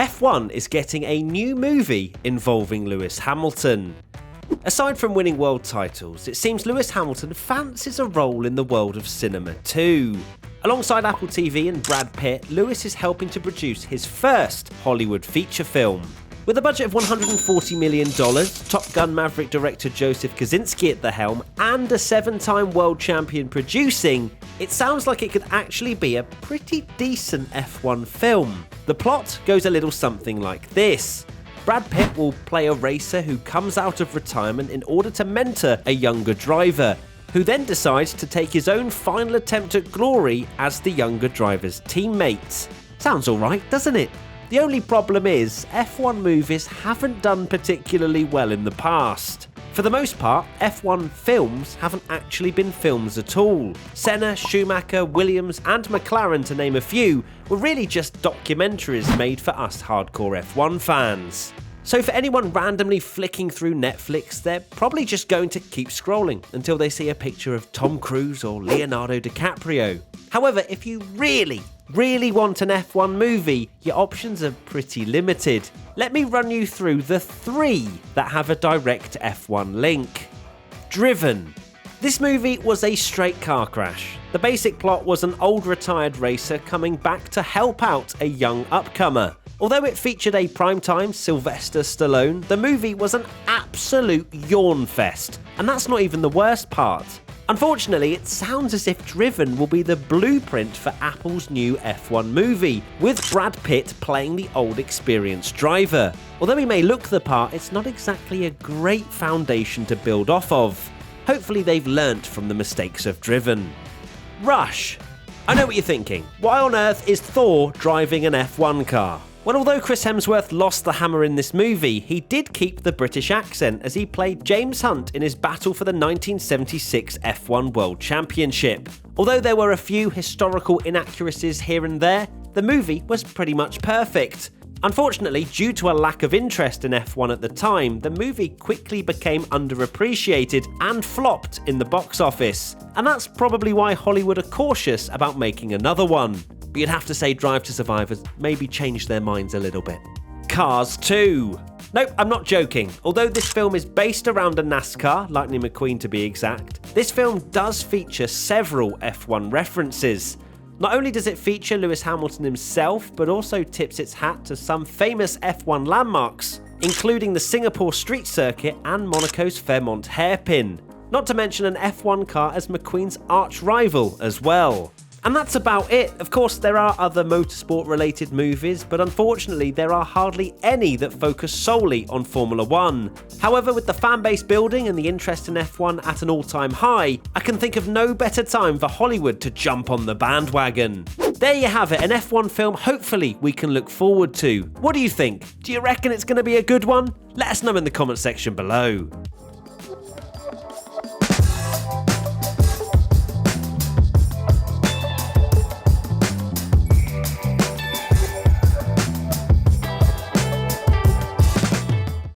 F1 is getting a new movie involving Lewis Hamilton. Aside from winning world titles, it seems Lewis Hamilton fancies a role in the world of cinema too. Alongside Apple TV and Brad Pitt, Lewis is helping to produce his first Hollywood feature film. With a budget of $140 million, Top Gun Maverick director Joseph Kosinski at the helm, and a 7-time world champion producing, it sounds like it could actually be a pretty decent F1 film. The plot goes a little something like this. Brad Pitt will play a racer who comes out of retirement in order to mentor a younger driver, who then decides to take his own final attempt at glory as the younger driver's teammate. Sounds alright, doesn't it? The only problem is, F1 movies haven't done particularly well in the past. For the most part, F1 films haven't actually been films at all. Senna, Schumacher, Williams and McLaren, to name a few, were really just documentaries made for us hardcore F1 fans. So for anyone randomly flicking through Netflix, they're probably just going to keep scrolling until they see a picture of Tom Cruise or Leonardo DiCaprio. However, if you really want an F1 movie, your options are pretty limited. Let me run you through the 3 that have a direct F1 link. Driven. This movie was a straight car crash. The basic plot was an old retired racer coming back to help out a young upcomer. Although it featured a primetime Sylvester Stallone, the movie was an absolute yawn fest. And that's not even the worst part. Unfortunately, it sounds as if Driven will be the blueprint for Apple's new F1 movie, with Brad Pitt playing the old experienced driver. Although he may look the part, it's not exactly a great foundation to build off of. Hopefully they've learnt from the mistakes of Driven. Rush. I know what you're thinking. Why on earth is Thor driving an F1 car? Well, although Chris Hemsworth lost the hammer in this movie, he did keep the British accent as he played James Hunt in his battle for the 1976 F1 World Championship. Although there were a few historical inaccuracies here and there, the movie was pretty much perfect. Unfortunately, due to a lack of interest in F1 at the time, the movie quickly became underappreciated and flopped in the box office. And that's probably why Hollywood are cautious about making another one. But you'd have to say Drive to Survive has maybe changed their minds a little bit. Cars 2. Nope, I'm not joking. Although this film is based around a NASCAR, Lightning McQueen to be exact, this film does feature several F1 references. Not only does it feature Lewis Hamilton himself, but also tips its hat to some famous F1 landmarks, including the Singapore Street Circuit and Monaco's Fairmont hairpin. Not to mention an F1 car as McQueen's arch rival as well. And that's about it. Of course, there are other motorsport related movies, but unfortunately there are hardly any that focus solely on Formula 1. However, with the fanbase building and the interest in F1 at an all-time high, I can think of no better time for Hollywood to jump on the bandwagon. There you have it, an F1 film hopefully we can look forward to. What do you think? Do you reckon it's going to be a good one? Let us know in the comment section below.